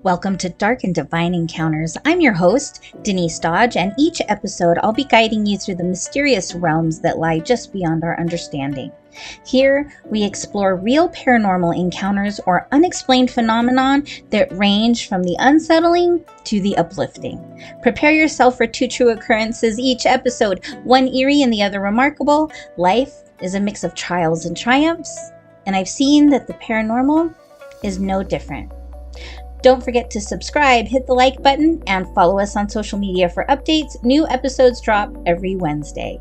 Welcome to Dark and Divine Encounters. I'm your host, Denise Dodge, and each episode I'll be guiding you through the mysterious realms that lie just beyond our understanding. Here, we explore real paranormal encounters or unexplained phenomenon that range from the unsettling to the uplifting. Prepare yourself for two true occurrences each episode, one eerie and the other remarkable. Life is a mix of trials and triumphs, and I've seen that the paranormal is no different. Don't forget to subscribe, hit the like button, and follow us on social media for updates. New episodes drop every Wednesday.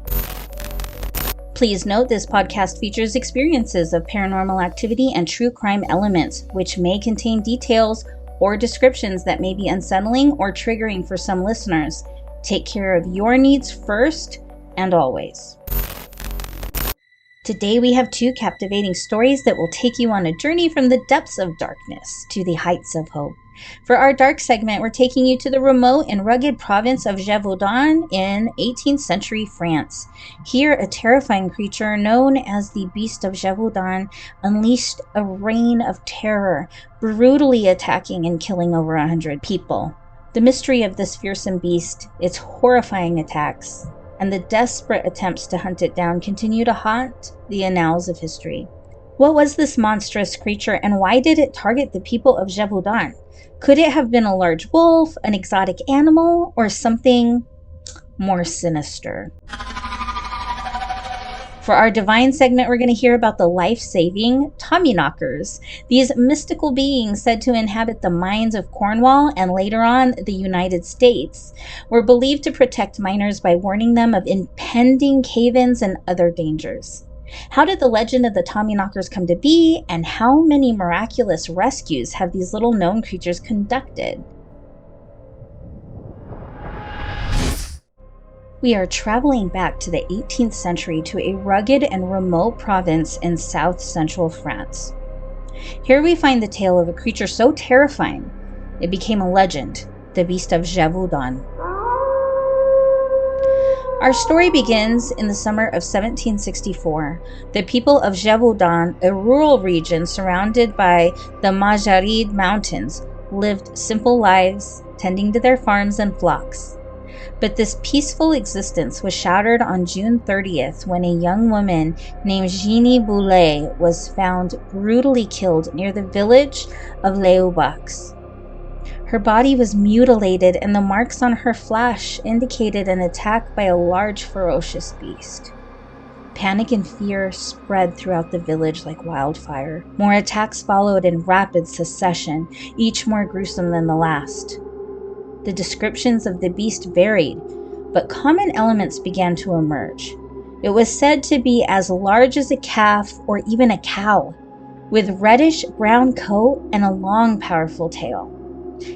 Please note this podcast features experiences of paranormal activity and true crime elements, which may contain details or descriptions that may be unsettling or triggering for some listeners. Take care of your needs first and always. Today we have two captivating stories that will take you on a journey from the depths of darkness to the heights of hope. For our dark segment, we're taking you to the remote and rugged province of Gevaudan in 18th century France. Here, a terrifying creature known as the Beast of Gévaudan unleashed a reign of terror, brutally attacking and killing over 100 people. The mystery of this fearsome beast, its horrifying attacks, and the desperate attempts to hunt it down continue to haunt the annals of history. What was this monstrous creature, and why did it target the people of Gevaudan? Could it have been a large wolf, an exotic animal, or something more sinister? For our divine segment, we're going to hear about the life-saving Tommyknockers. These mystical beings said to inhabit the mines of Cornwall and later on the United States were believed to protect miners by warning them of impending cave-ins and other dangers. How did the legend of the Tommyknockers come to be, and how many miraculous rescues have these little known creatures conducted? We are traveling back to the 18th century to a rugged and remote province in south-central France. Here we find the tale of a creature so terrifying, it became a legend, the Beast of Gévaudan. Our story begins in the summer of 1764. The people of Gevaudan, a rural region surrounded by the Majaride Mountains, lived simple lives, tending to their farms and flocks. But this peaceful existence was shattered on June 30th when a young woman named Jeanne Boulet was found brutally killed near the village of Léobax. Her body was mutilated, and the marks on her flesh indicated an attack by a large ferocious beast. Panic and fear spread throughout the village like wildfire. More attacks followed in rapid succession, each more gruesome than the last. The descriptions of the beast varied, but common elements began to emerge. It was said to be as large as a calf or even a cow, with reddish-brown coat and a long, powerful tail.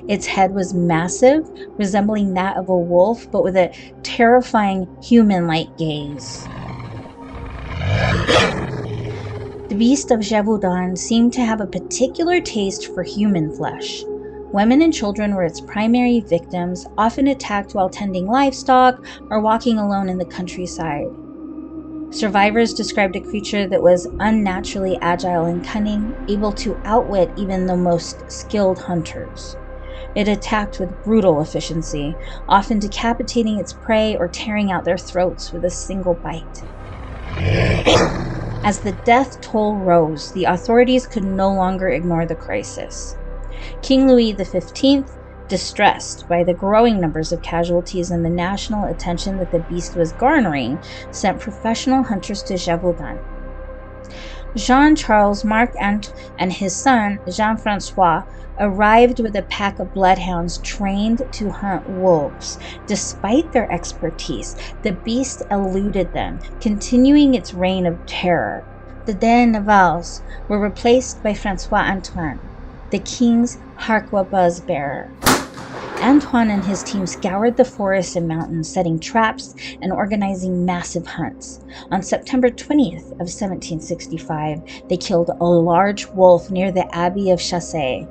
Its head was massive, resembling that of a wolf, but with a terrifying human-like gaze. The Beast of Gévaudan seemed to have a particular taste for human flesh. Women and children were its primary victims, often attacked while tending livestock or walking alone in the countryside. Survivors described a creature that was unnaturally agile and cunning, able to outwit even the most skilled hunters. It attacked with brutal efficiency, often decapitating its prey or tearing out their throats with a single bite. As the death toll rose, the authorities could no longer ignore the crisis. King Louis XV, distressed by the growing numbers of casualties and the national attention that the beast was garnering, sent professional hunters to Gevaudan. Jean-Charles Marc and his son, Jean-François, arrived with a pack of bloodhounds trained to hunt wolves. Despite their expertise, the beast eluded them, continuing its reign of terror. The De Navals were replaced by François-Antoine, the king's harquebus bearer. Antoine and his team scoured the forests and mountains, setting traps and organizing massive hunts. On September 20th of 1765, they killed a large wolf near the Abbey of Chassé.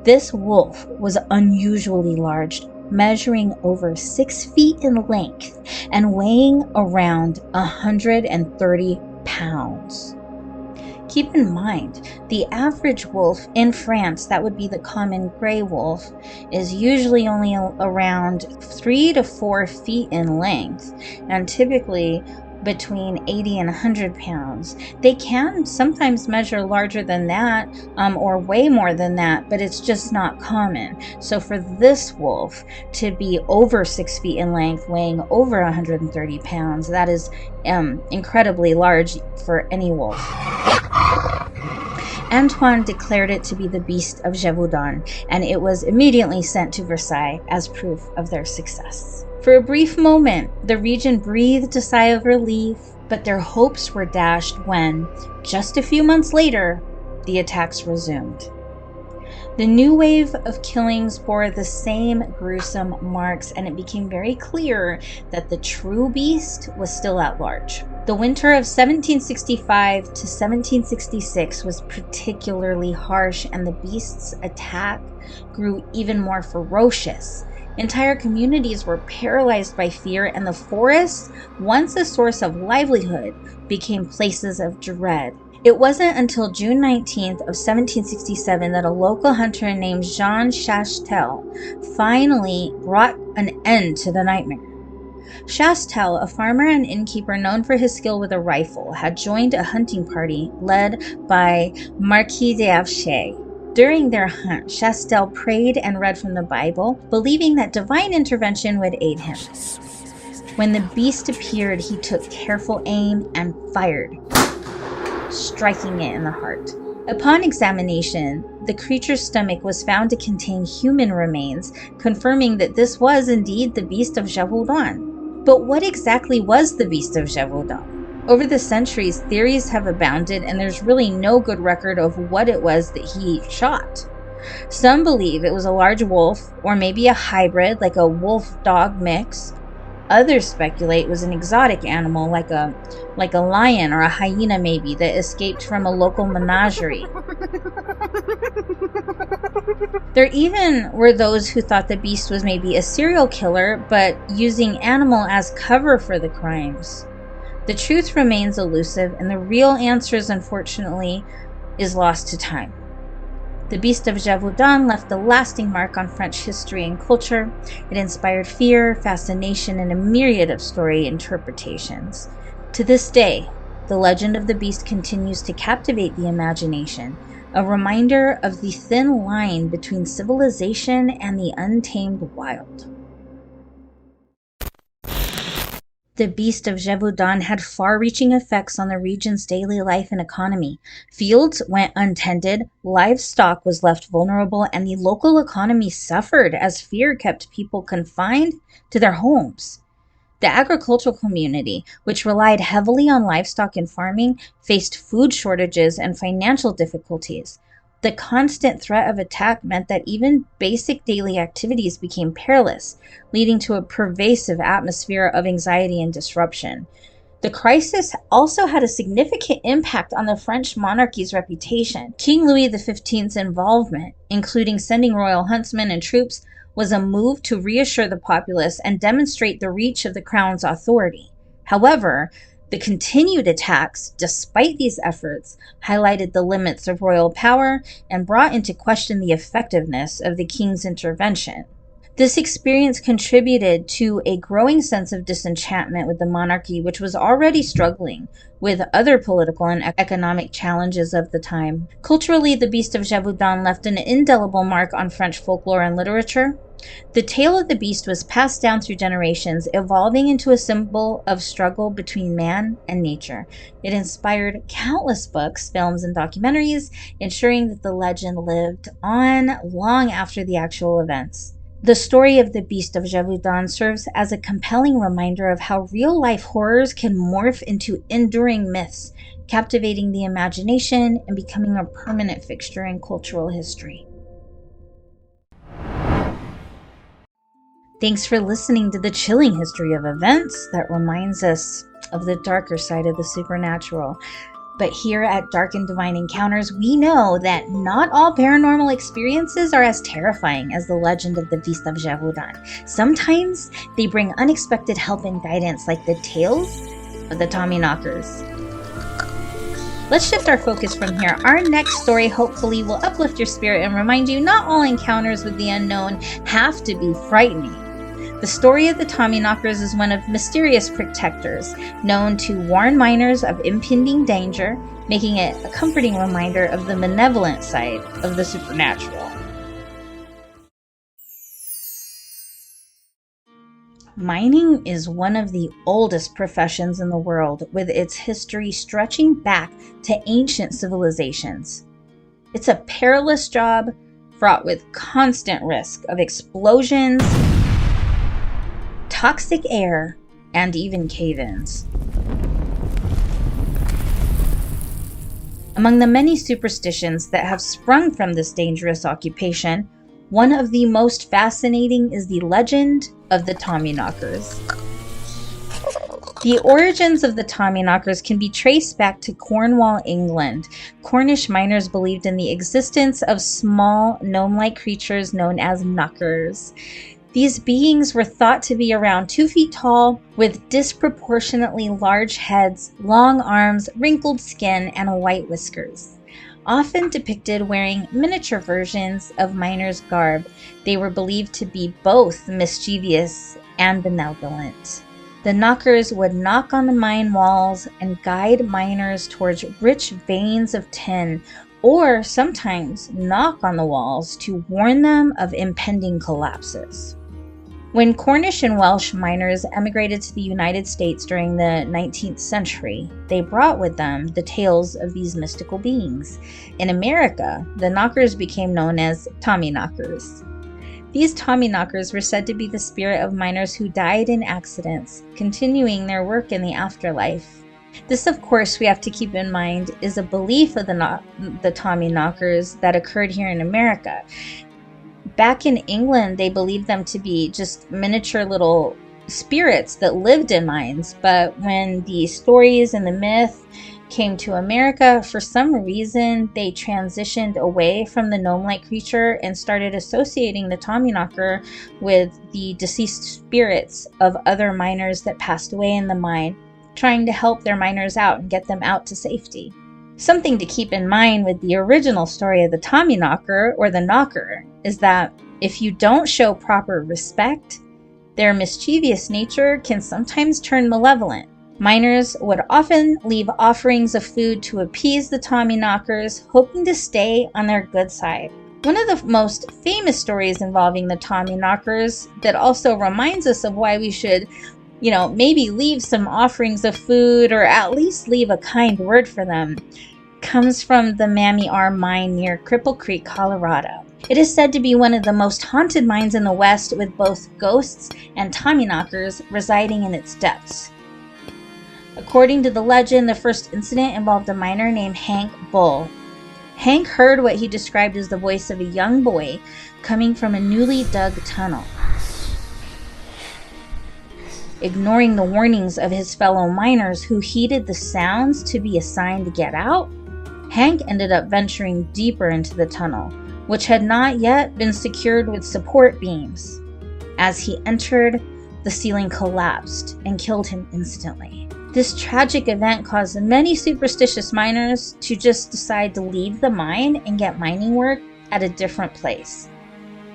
This wolf was unusually large, measuring over 6 feet in length and weighing around 130 pounds. Keep in mind, the average wolf in France, that would be the common gray wolf, is usually only around 3 to 4 feet in length, and typically between 80 and 100 pounds. They can sometimes measure larger than that, or way more than that, but it's just not common. So for this wolf to be over 6 feet in length, weighing over 130 pounds, that is incredibly large for any wolf. Antoine declared it to be the Beast of Gévaudan, and it was immediately sent to Versailles as proof of their success. For a brief moment, the region breathed a sigh of relief, but their hopes were dashed when, just a few months later, the attacks resumed. The new wave of killings bore the same gruesome marks, and it became very clear that the true beast was still at large. The winter of 1765 to 1766 was particularly harsh, and the beast's attack grew even more ferocious. Entire communities were paralyzed by fear, and the forests, once a source of livelihood, became places of dread. It wasn't until June 19th of 1767 that a local hunter named Jean Chastel finally brought an end to the nightmare. Chastel, a farmer and innkeeper known for his skill with a rifle, had joined a hunting party led by Marquis d'Archet. During their hunt, Chastel prayed and read from the Bible, believing that divine intervention would aid him. When the beast appeared, he took careful aim and fired, striking it in the heart. Upon examination, the creature's stomach was found to contain human remains, confirming that this was indeed the Beast of Gévaudan. But what exactly was the Beast of Gévaudan? Over the centuries, theories have abounded, and there's really no good record of what it was that he shot. Some believe it was a large wolf, or maybe a hybrid, like a wolf-dog mix. Others speculate it was an exotic animal, like a lion or a hyena maybe, that escaped from a local menagerie. There even were those who thought the beast was maybe a serial killer, but using animal as cover for the crimes. The truth remains elusive, and the real answers, unfortunately, is lost to time. The Beast of Gévaudan left a lasting mark on French history and culture. It inspired fear, fascination, and a myriad of story interpretations. To this day, the legend of the beast continues to captivate the imagination, a reminder of the thin line between civilization and the untamed wild. The Beast of Gévaudan had far-reaching effects on the region's daily life and economy. Fields went untended, livestock was left vulnerable, and the local economy suffered as fear kept people confined to their homes. The agricultural community, which relied heavily on livestock and farming, faced food shortages and financial difficulties. The constant threat of attack meant that even basic daily activities became perilous, leading to a pervasive atmosphere of anxiety and disruption. The crisis also had a significant impact on the French monarchy's reputation. King Louis XV's involvement, including sending royal huntsmen and troops, was a move to reassure the populace and demonstrate the reach of the crown's authority. However, the continued attacks, despite these efforts, highlighted the limits of royal power and brought into question the effectiveness of the king's intervention. This experience contributed to a growing sense of disenchantment with the monarchy, which was already struggling with other political and economic challenges of the time. Culturally, the Beast of Gévaudan left an indelible mark on French folklore and literature. The tale of the beast was passed down through generations, evolving into a symbol of struggle between man and nature. It inspired countless books, films, and documentaries, ensuring that the legend lived on long after the actual events. The story of the Beast of Gévaudan serves as a compelling reminder of how real-life horrors can morph into enduring myths, captivating the imagination and becoming a permanent fixture in cultural history. Thanks for listening to the chilling history of events that reminds us of the darker side of the supernatural. But here at Dark and Divine Encounters, we know that not all paranormal experiences are as terrifying as the legend of the Beast of Gévaudan. Sometimes they bring unexpected help and guidance, like the tales of the Tommyknockers. Let's shift our focus from here. Our next story hopefully will uplift your spirit and remind you not all encounters with the unknown have to be frightening. The story of the Tommyknockers is one of mysterious protectors, known to warn miners of impending danger, making it a comforting reminder of the malevolent side of the supernatural. Mining is one of the oldest professions in the world, with its history stretching back to ancient civilizations. It's a perilous job, fraught with constant risk of explosions, toxic air, and even cave-ins. Among the many superstitions that have sprung from this dangerous occupation, one of the most fascinating is the legend of the Tommyknockers. The origins of the Tommyknockers can be traced back to Cornwall, England. Cornish miners believed in the existence of small, gnome-like creatures known as knockers. These beings were thought to be around 2 feet tall, with disproportionately large heads, long arms, wrinkled skin, and white whiskers. Often depicted wearing miniature versions of miners' garb, they were believed to be both mischievous and benevolent. The knockers would knock on the mine walls and guide miners towards rich veins of tin, or sometimes knock on the walls to warn them of impending collapses. When Cornish and Welsh miners emigrated to the United States during the 19th century, they brought with them the tales of these mystical beings. In America, the knockers became known as Tommyknockers. These Tommyknockers were said to be the spirit of miners who died in accidents, continuing their work in the afterlife. This, of course, we have to keep in mind, is a belief of the Tommyknockers that occurred here in America. Back in England, they believed them to be just miniature little spirits that lived in mines. But when the stories and the myth came to America, for some reason, they transitioned away from the gnome-like creature and started associating the Tommyknocker with the deceased spirits of other miners that passed away in the mine, trying to help their miners out and get them out to safety. Something to keep in mind with the original story of the Tommyknocker, or the knocker, is that if you don't show proper respect, their mischievous nature can sometimes turn malevolent. Miners would often leave offerings of food to appease the Tommyknockers, hoping to stay on their good side. One of the most famous stories involving the Tommyknockers that also reminds us of why we should maybe leave some offerings of food or at least leave a kind word for them, comes from the Mammy R mine near Cripple Creek, Colorado. It is said to be one of the most haunted mines in the West, with both ghosts and Tommyknockers residing in its depths. According to the legend, the first incident involved a miner named Hank Bull. Hank heard what he described as the voice of a young boy coming from a newly dug tunnel. Ignoring the warnings of his fellow miners who heeded the sounds to be a sign to get out, Hank ended up venturing deeper into the tunnel, which had not yet been secured with support beams. As he entered, the ceiling collapsed and killed him instantly. This tragic event caused many superstitious miners to just decide to leave the mine and get mining work at a different place.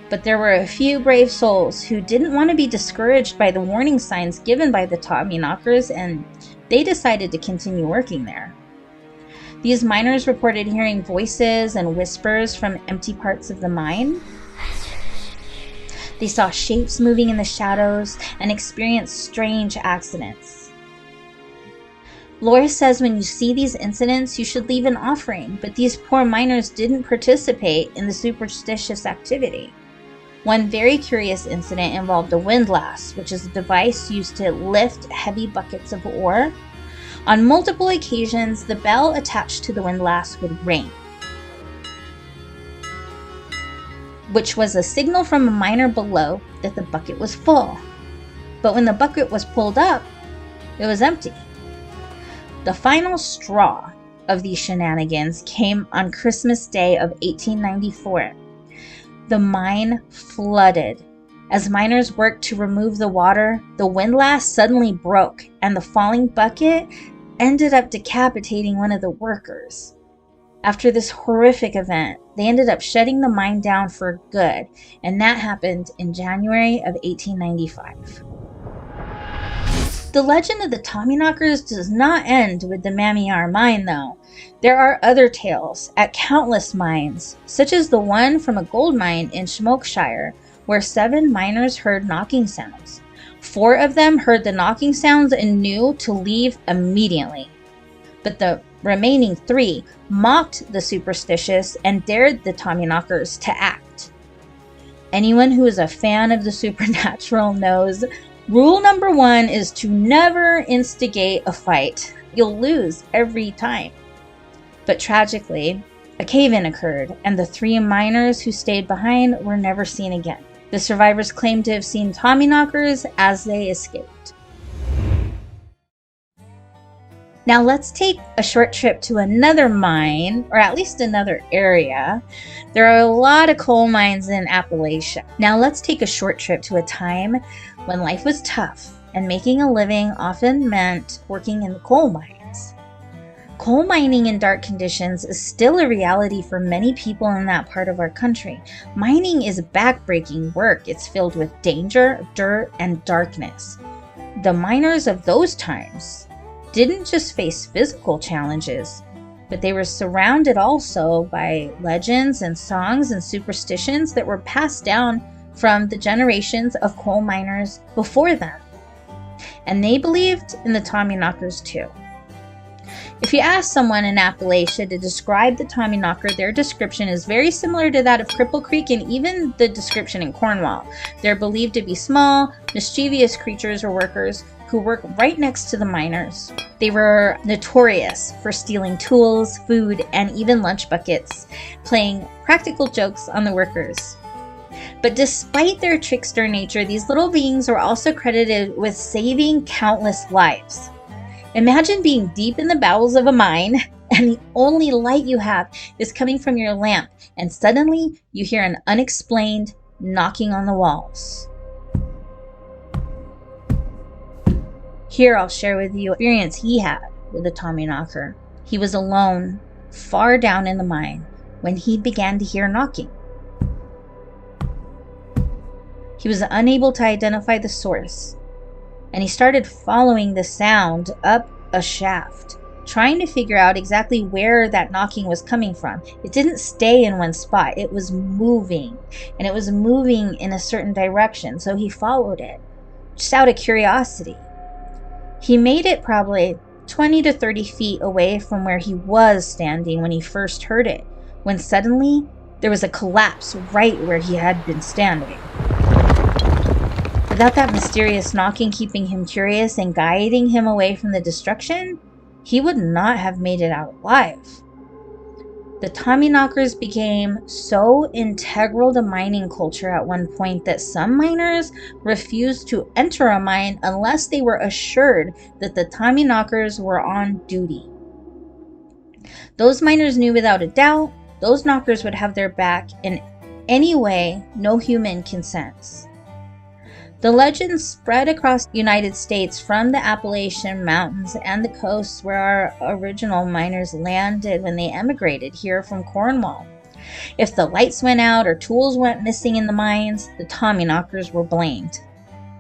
But there were a few brave souls who didn't want to be discouraged by the warning signs given by the Tommyknockers, and they decided to continue working there. These miners reported hearing voices and whispers from empty parts of the mine. They saw shapes moving in the shadows and experienced strange accidents. Lore says when you see these incidents, you should leave an offering, but these poor miners didn't participate in the superstitious activity. One very curious incident involved a windlass, which is a device used to lift heavy buckets of ore. On multiple occasions, the bell attached to the windlass would ring, which was a signal from a miner below that the bucket was full. But when the bucket was pulled up, it was empty. The final straw of these shenanigans came on Christmas Day of 1894. The mine flooded. As miners worked to remove the water, the windlass suddenly broke, and the falling bucket ended up decapitating one of the workers. After this horrific event, they ended up shutting the mine down for good, and that happened in January of 1895. The legend of the Tommyknockers does not end with the Mammiar mine, though. There are other tales at countless mines, such as the one from a gold mine in Shropshire, where 7 miners heard knocking sounds. 4 of them heard the knocking sounds and knew to leave immediately. But the remaining 3 mocked the superstitious and dared the Tommyknockers to act. Anyone who is a fan of the supernatural knows rule number 1 is to never instigate a fight. You'll lose every time. But tragically, a cave-in occurred, and the 3 miners who stayed behind were never seen again. The survivors claimed to have seen Tommyknockers as they escaped. Now let's take a short trip to another mine, or at least another area. There are a lot of coal mines in Appalachia. Now let's take a short trip to a time when life was tough and making a living often meant working in the coal mines. Coal mining in dark conditions is still a reality for many people in that part of our country. Mining is backbreaking work. It's filled with danger, dirt, and darkness. The miners of those times didn't just face physical challenges, but they were surrounded also by legends and songs and superstitions that were passed down from the generations of coal miners before them. And they believed in the Tommyknockers too. If you ask someone in Appalachia to describe the Tommyknocker, their description is very similar to that of Cripple Creek and even the description in Cornwall. They're believed to be small, mischievous creatures or workers who work right next to the miners. They were notorious for stealing tools, food, and even lunch buckets, playing practical jokes on the workers. But despite their trickster nature, these little beings were also credited with saving countless lives. Imagine being deep in the bowels of a mine, and the only light you have is coming from your lamp, and suddenly you hear an unexplained knocking on the walls. Here I'll share with you an experience he had with the Tommyknocker. He was alone, far down in the mine, when he began to hear knocking. He was unable to identify the source, and he started following the sound up a shaft, trying to figure out exactly where that knocking was coming from. It didn't stay in one spot. It was moving, and it was moving in a certain direction, so he followed it, just out of curiosity. He made it probably 20 to 30 feet away from where he was standing when he first heard it, when suddenly there was a collapse right where he had been standing. Without that mysterious knocking keeping him curious and guiding him away from the destruction, he would not have made it out alive. The Tommyknockers became so integral to mining culture at one point that some miners refused to enter a mine unless they were assured that the Tommyknockers were on duty. Those miners knew without a doubt those knockers would have their back in any way no human can sense. The legend spread across the United States from the Appalachian Mountains and the coasts where our original miners landed when they emigrated here from Cornwall. If the lights went out or tools went missing in the mines, the Tommyknockers were blamed.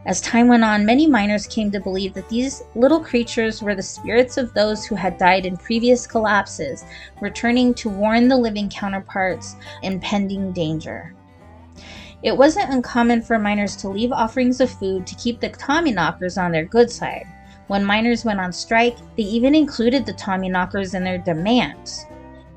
As time went on, many miners came to believe that these little creatures were the spirits of those who had died in previous collapses, returning to warn the living counterparts impending danger. It wasn't uncommon for miners to leave offerings of food to keep the Tommyknockers on their good side. When miners went on strike, they even included the Tommyknockers in their demands.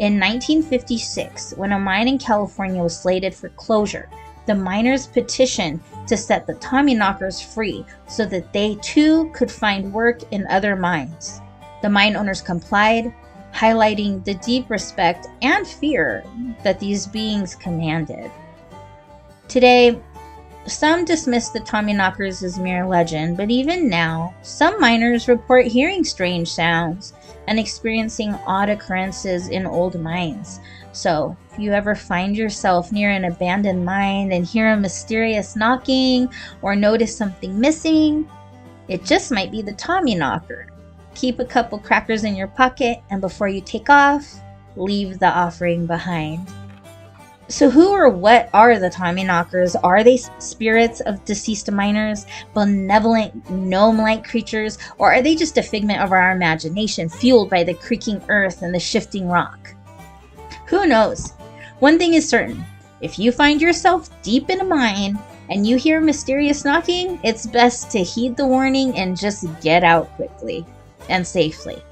In 1956, when a mine in California was slated for closure, the miners petitioned to set the Tommyknockers free so that they too could find work in other mines. The mine owners complied, highlighting the deep respect and fear that these beings commanded. Today, some dismiss the Tommyknockers as mere legend, but even now, some miners report hearing strange sounds and experiencing odd occurrences in old mines. So, if you ever find yourself near an abandoned mine and hear a mysterious knocking or notice something missing, it just might be the Tommyknocker. keep a couple crackers in your pocket, and before you take off, leave the offering behind. So who or what are the Tommyknockers? Are they spirits of deceased miners, benevolent gnome-like creatures, or are they just a figment of our imagination, fueled by the creaking earth and the shifting rock? Who knows? One thing is certain. If you find yourself deep in a mine and you hear mysterious knocking, it's best to heed the warning and just get out quickly and safely.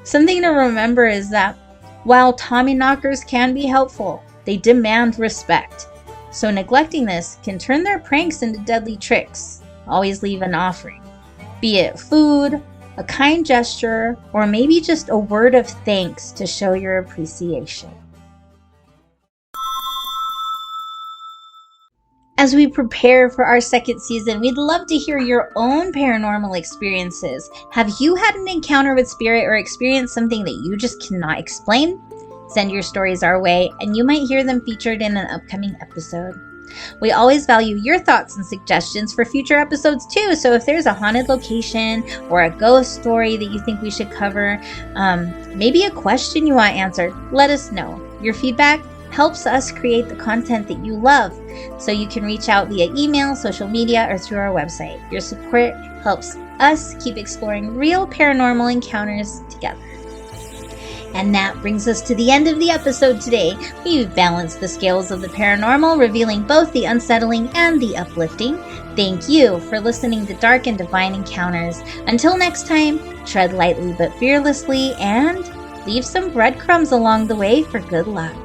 Something to remember is that while Tommyknockers can be helpful, they demand respect. So neglecting this can turn their pranks into deadly tricks. Always leave an offering, be it food, a kind gesture, or maybe just a word of thanks to show your appreciation. As we prepare for our second season, we'd love to hear your own paranormal experiences. Have you had an encounter with spirit or experienced something that you just cannot explain? Send your stories our way, and you might hear them featured in an upcoming episode. We always value your thoughts and suggestions for future episodes too, so if there's a haunted location or a ghost story that you think we should cover, maybe a question you want answered, let us know. Your feedback helps us create the content that you love, so you can reach out via email, social media, or through our website. Your support helps us keep exploring real paranormal encounters together. And that brings us to the end of the episode today. We've balanced the scales of the paranormal, revealing both the unsettling and the uplifting. Thank you for listening to Dark and Divine Encounters. Until next time, tread lightly but fearlessly, and leave some breadcrumbs along the way for good luck.